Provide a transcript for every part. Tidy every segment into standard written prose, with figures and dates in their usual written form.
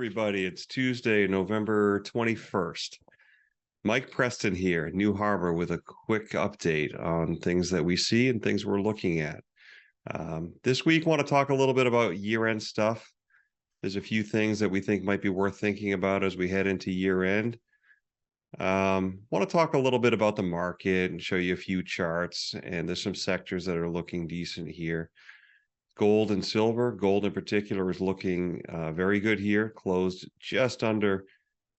everybody. It's Tuesday, November 21st. Mike Preston here, New Harbor, with a quick update on things that we see and things we're looking at. This week, I want to talk a little bit about year-end stuff. There's a few things that we think might be worth thinking about as we head into year-end. Want to talk a little bit about the market and show you a few charts, and there's some sectors that are looking decent here. Gold and silver. Gold in particular is looking very good here. Closed just under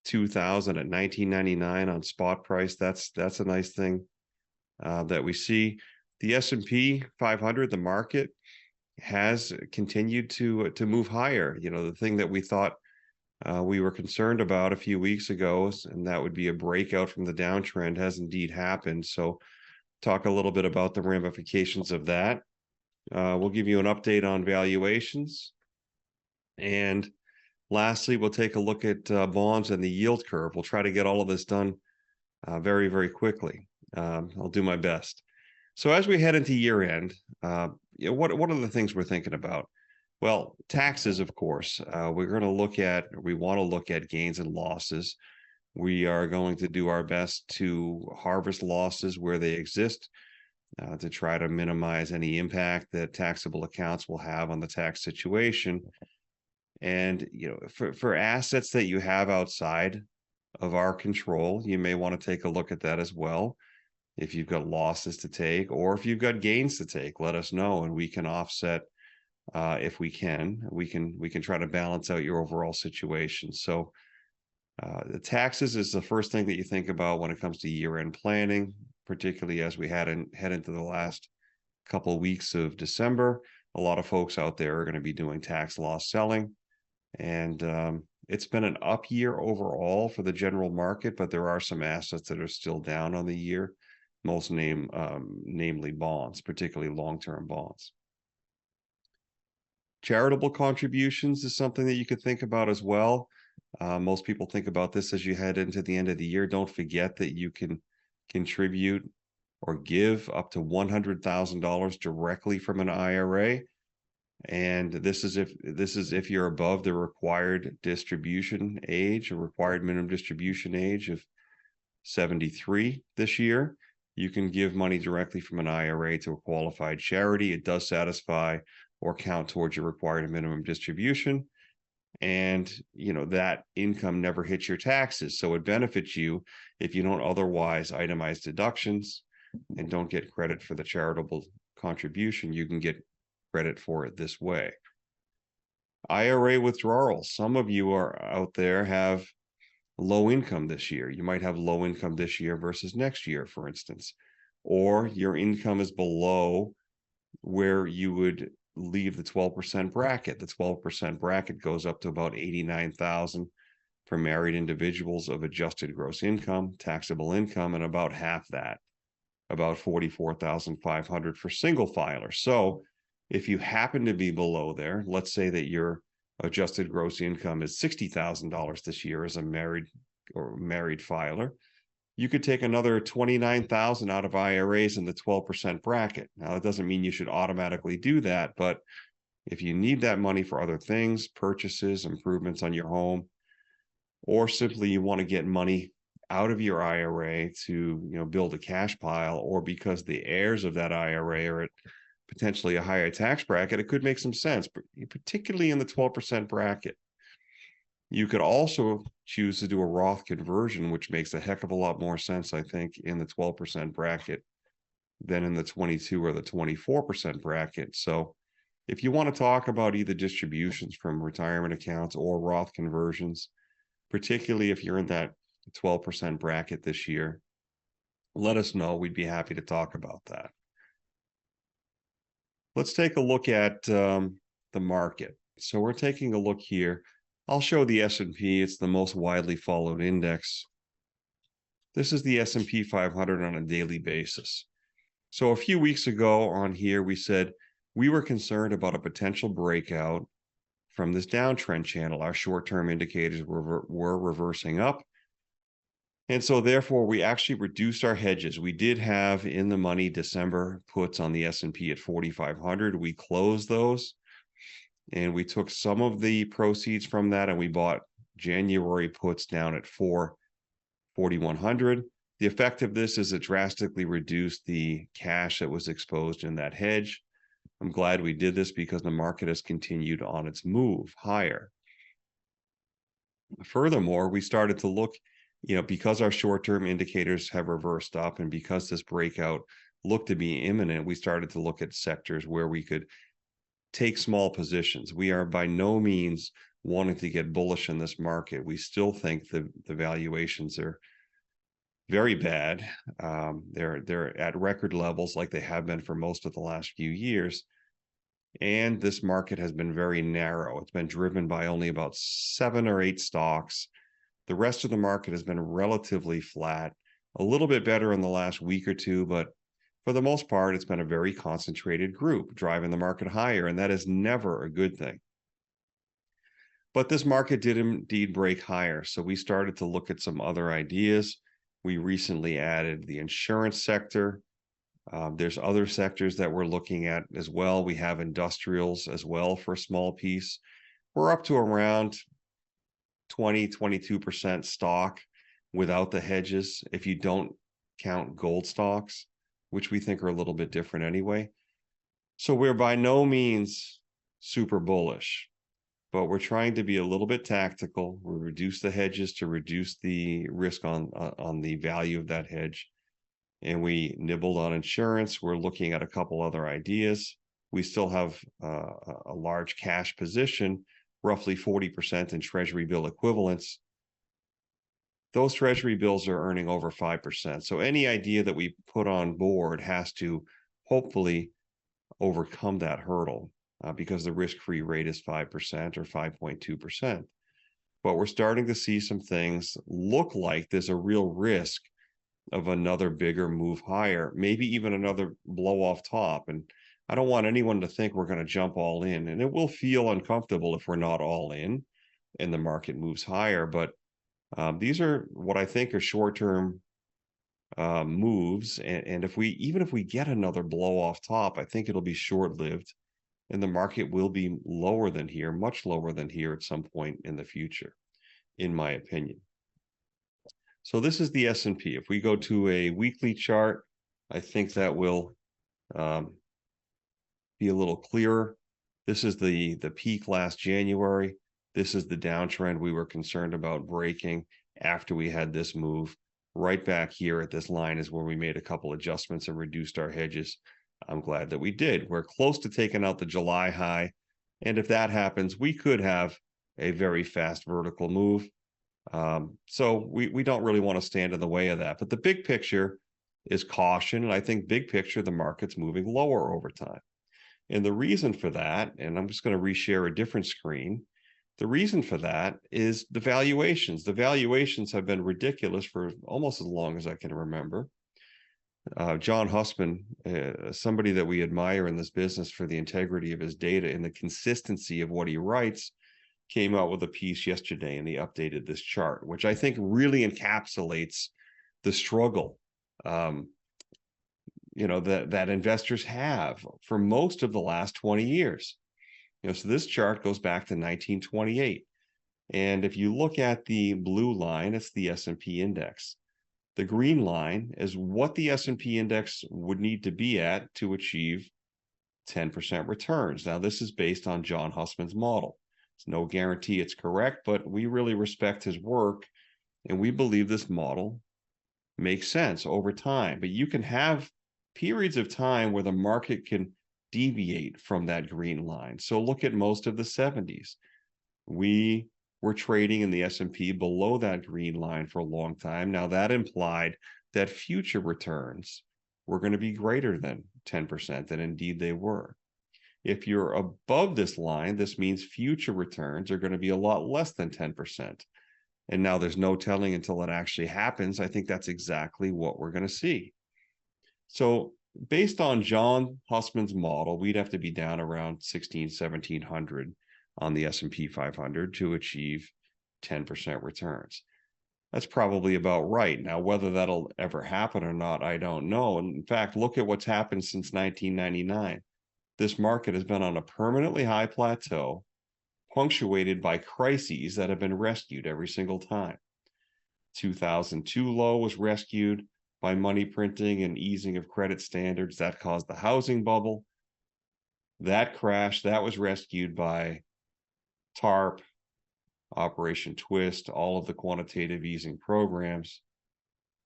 2,000 at 19.99 on spot price. That's a nice thing that we see. The S&P 500, the market, has continued to move higher. You know, the thing that we thought we were concerned about a few weeks ago, and that would be a breakout from the downtrend, has indeed happened. So talk a little bit about the ramifications of that. We'll give you an update on valuations. And lastly, we'll take a look at bonds and the yield curve. We'll try to get all of this done very, very quickly. I'll do my best. So as we head into year end, what are the things we're thinking about? Well, taxes, of course. We want to look at gains and losses. We are going to do our best to harvest losses where they exist, to try to minimize any impact that taxable accounts will have on the tax situation. And, you know, for assets that you have outside of our control, you may want to take a look at that as well. If you've got losses to take, or if you've got gains to take, let us know, and we can offset if we can. We can try to balance out your overall situation. So the taxes is the first thing that you think about when it comes to year-end planning, particularly as we head into the last couple of weeks of December. A lot of folks out there are going to be doing tax loss selling. And it's been an up year overall for the general market, but there are some assets that are still down on the year, namely bonds, particularly long-term bonds. Charitable contributions is something that you could think about as well. Most people think about this as you head into the end of the year. Don't forget that you can contribute or give up to $100,000 directly from an IRA. And this is if you're above the required distribution age, or required minimum distribution age of 73 this year. You can give money directly from an IRA to a qualified charity. It does satisfy or count towards your required minimum distribution. And, you know, that income never hits your taxes. So it benefits you if you don't otherwise itemize deductions and don't get credit for the charitable contribution. You can get credit for it this way. IRA withdrawals. Some of you are out there have low income this year. You might have low income this year versus next year, for instance, or your income is below where you would leave the 12% bracket. The 12% bracket goes up to about $89,000 for married individuals of adjusted gross income, taxable income, and about half that, about $44,500 for single filers. So if you happen to be below there, let's say that your adjusted gross income is $60,000 this year as a married filer, you could take another $29,000 out of IRAs in the 12% bracket. Now, it doesn't mean you should automatically do that, but if you need that money for other things, purchases, improvements on your home, or simply you want to get money out of your IRA to, you know, build a cash pile, or because the heirs of that IRA are at potentially a higher tax bracket, it could make some sense, particularly in the 12% bracket. You could also choose to do a Roth conversion, which makes a heck of a lot more sense, I think, in the 12% bracket than in the 22 or the 24% bracket. So if you want to talk about either distributions from retirement accounts or Roth conversions, particularly if you're in that 12% bracket this year, let us know. We'd be happy to talk about that. Let's take a look at the market. So we're taking a look here. I'll show the S&P. It's the most widely followed index. This is the S&P 500 on a daily basis. So a few weeks ago on here, we said we were concerned about a potential breakout from this downtrend channel. Our short-term indicators were reversing up. And so therefore, we actually reduced our hedges. We did have in the money December puts on the S&P at 4,500. We closed those, and we took some of the proceeds from that and we bought January puts down at 4,100. The effect of this is it drastically reduced the cash that was exposed in that hedge. I'm glad we did this because the market has continued on its move higher. Furthermore, we started to look, because our short-term indicators have reversed up and because this breakout looked to be imminent, we started to look at sectors where we could take small positions. We are by no means wanting to get bullish in this market. We still think the valuations are very bad. They're at record levels like they have been for most of the last few years. And this market has been very narrow. It's been driven by only about 7 or 8 stocks. The rest of the market has been relatively flat, a little bit better in the last week or two, but for the most part, it's been a very concentrated group driving the market higher, and that is never a good thing. But this market did indeed break higher, so we started to look at some other ideas. We recently added the insurance sector. There's other sectors that we're looking at as well. We have industrials as well for a small piece. We're up to around 22% stock without the hedges, if you don't count gold stocks, which we think are a little bit different anyway. So we're by no means super bullish, but we're trying to be a little bit tactical. We reduce the hedges to reduce the risk on the value of that hedge. And we nibbled on insurance. We're looking at a couple other ideas. We still have a large cash position, roughly 40% in treasury bill equivalents. Those treasury bills are earning over 5%. So any idea that we put on board has to hopefully overcome that hurdle because the risk-free rate is 5% or 5.2%. But we're starting to see some things look like there's a real risk of another bigger move higher, maybe even another blow off top. And I don't want anyone to think we're going to jump all in. And it will feel uncomfortable if we're not all in and the market moves higher. But these are what I think are short-term moves. And even if we get another blow off top, I think it'll be short-lived. And the market will be lower than here, much lower than here at some point in the future, in my opinion. So this is the S&P. If we go to a weekly chart, I think that will be a little clearer. This is the peak last January. This is the downtrend we were concerned about breaking after we had this move. Right back here at this line is where we made a couple adjustments and reduced our hedges. I'm glad that we did. We're close to taking out the July high. And if that happens, we could have a very fast vertical move. So we don't really want to stand in the way of that. But the big picture is caution. And I think big picture, the market's moving lower over time. And the reason for that, and I'm just going to reshare a different screen. The reason for that is the valuations. The valuations have been ridiculous for almost as long as I can remember. John Hussman, somebody that we admire in this business for the integrity of his data and the consistency of what he writes, came out with a piece yesterday and he updated this chart, which I think really encapsulates the struggle that investors have for most of the last 20 years. So this chart goes back to 1928. And if you look at the blue line, it's the S&P index. The green line is what the S&P index would need to be at to achieve 10% returns. Now, this is based on John Hussman's model. It's no guarantee it's correct, but we really respect his work, and we believe this model makes sense over time. But you can have periods of time where the market can deviate from that green line. So look at most of the 70s. We were trading in the S&P below that green line for a long time. Now that implied that future returns were going to be greater than 10%, and indeed they were. If you're above this line, this means future returns are going to be a lot less than 10%. And now there's no telling until it actually happens. I think that's exactly what we're going to see. So based on John Hussman's model, we'd have to be down around 1700 on the S&P 500 to achieve 10% returns. That's probably about right. Now, whether that'll ever happen or not, I don't know. And in fact, look at what's happened since 1999. This market has been on a permanently high plateau, punctuated by crises that have been rescued every single time. 2002 low was rescued by money printing and easing of credit standards. That caused the housing bubble. That crash, that was rescued by TARP, Operation Twist, all of the quantitative easing programs.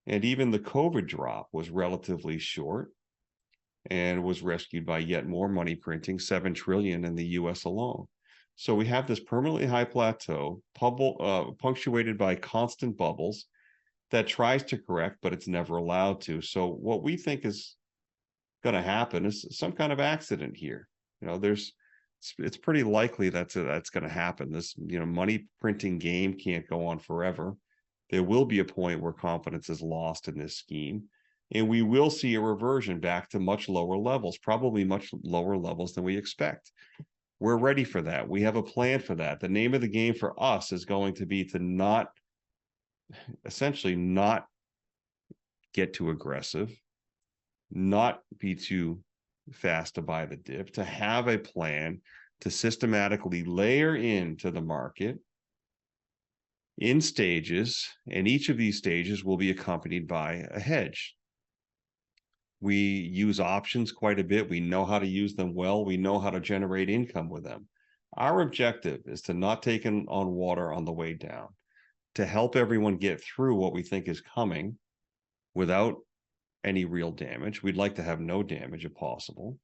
And even the COVID drop was relatively short and was rescued by yet more money printing, 7 trillion in the US alone. So we have this permanently high plateau, punctuated by constant bubbles that tries to correct, but it's never allowed to. So what we think is going to happen is some kind of accident here. It's pretty likely that's going to happen. This, money printing game can't go on forever. There will be a point where confidence is lost in this scheme, and we will see a reversion back to much lower levels, probably much lower levels than we expect. We're ready for that. We have a plan for that. The name of the game for us is going to be to essentially not get too aggressive, not be too fast to buy the dip, to have a plan to systematically layer into the market in stages, and each of these stages will be accompanied by a hedge. We use options quite a bit. We know how to use them well. We know how to generate income with them. Our objective is to not take on water on the way down, to help everyone get through what we think is coming without any real damage. We'd like to have no damage if possible,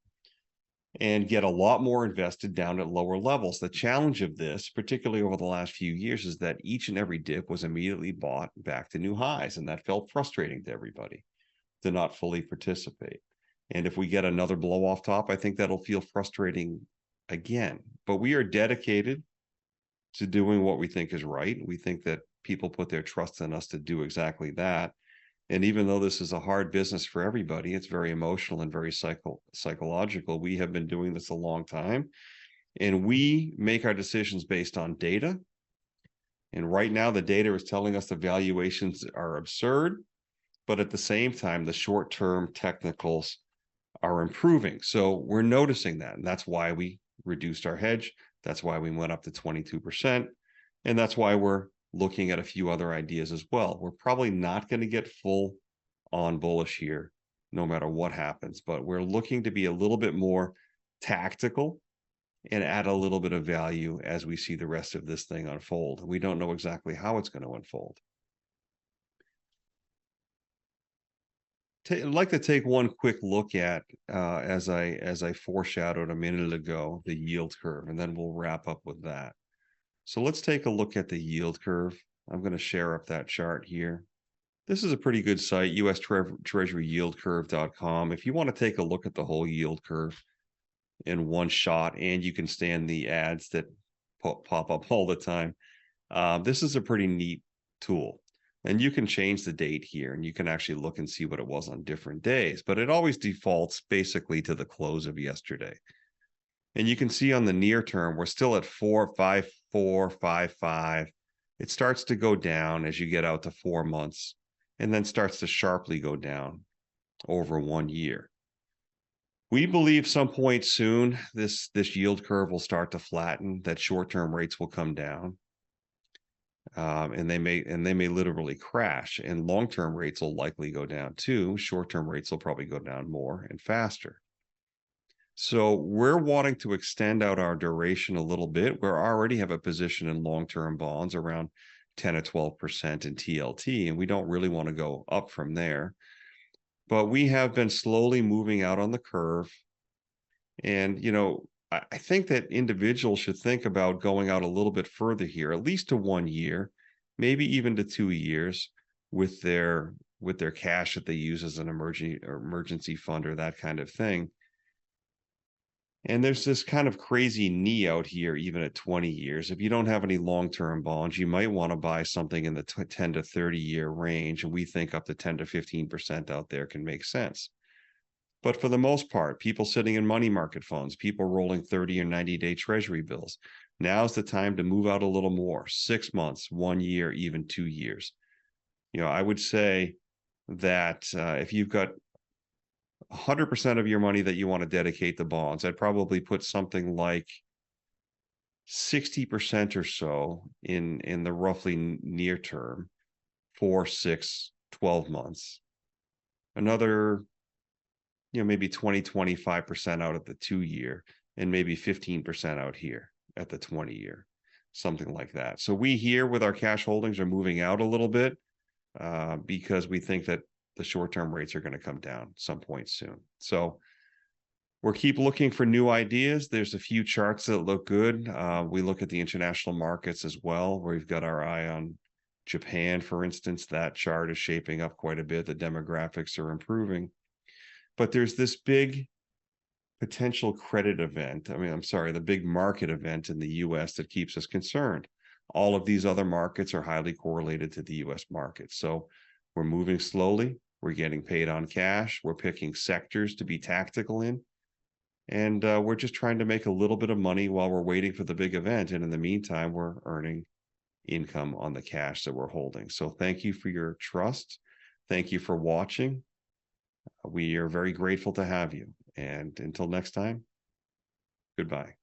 and get a lot more invested down at lower levels. The challenge of this, particularly over the last few years, is that each and every dip was immediately bought back to new highs, and that felt frustrating to everybody to not fully participate. And if we get another blow off top, I think that'll feel frustrating again. But we are dedicated to doing what we think is right. We think that people put their trust in us to do exactly that. And even though this is a hard business for everybody, it's very emotional and very psychological. We have been doing this a long time, and we make our decisions based on data. And right now, the data is telling us the valuations are absurd, but at the same time, the short-term technicals are improving. So we're noticing that, and that's why we reduced our hedge. That's why we went up to 22%. And that's why we're looking at a few other ideas as well. We're probably not going to get full on bullish here, no matter what happens, but we're looking to be a little bit more tactical and add a little bit of value as we see the rest of this thing unfold. We don't know exactly how it's going to unfold. I'd like to take one quick look at, as I foreshadowed a minute ago, the yield curve, and then we'll wrap up with that. So let's take a look at the yield curve. I'm going to share up that chart here. This is a pretty good site, US Treasury yieldcurve.com. If you want to take a look at the whole yield curve in one shot, and you can stand the ads that pop up all the time, this is a pretty neat tool. And you can change the date here, and you can actually look and see what it was on different days, but it always defaults basically to the close of yesterday. And you can see on the near term, we're still at 4.5455. It starts to go down as you get out to 4 months, and then starts to sharply go down over 1 year. We believe some point soon, this yield curve will start to flatten, that short-term rates will come down. And they may literally crash, and long-term rates will likely go down too. Short-term rates will probably go down more and faster. So we're wanting to extend out our duration a little bit. We already have a position in long-term bonds around 10 or 12% in TLT, and we don't really want to go up from there. But we have been slowly moving out on the curve. And, I think that individuals should think about going out a little bit further here, at least to 1 year, maybe even to 2 years with their cash that they use as an emergency fund or that kind of thing. And there's this kind of crazy knee out here, even at 20 years. If you don't have any long-term bonds, you might want to buy something in the 10 to 30-year range. And we think up to 10 to 15% out there can make sense. But for the most part, people sitting in money market funds, people rolling 30 or 90-day treasury bills, now's the time to move out a little more, 6 months, 1 year, even 2 years. I would say that if you've got 100% of your money that you want to dedicate to bonds, I'd probably put something like 60% or so in the roughly near term, 4, 6, 12 months. Another, maybe 20, 25% out at the 2-year, and maybe 15% out here at the 20-year, something like that. So we here with our cash holdings are moving out a little bit because we think that the short-term rates are going to come down some point soon. So we'll keep looking for new ideas. There's a few charts that look good. We look at the international markets as well, where we've got our eye on Japan, for instance. That chart is shaping up quite a bit. The demographics are improving. But there's this big potential credit event. The big market event in the US that keeps us concerned. All of these other markets are highly correlated to the US market. So we're moving slowly. We're getting paid on cash. We're picking sectors to be tactical in. And we're just trying to make a little bit of money while we're waiting for the big event. And in the meantime, we're earning income on the cash that we're holding. So thank you for your trust. Thank you for watching. We are very grateful to have you. And until next time, goodbye.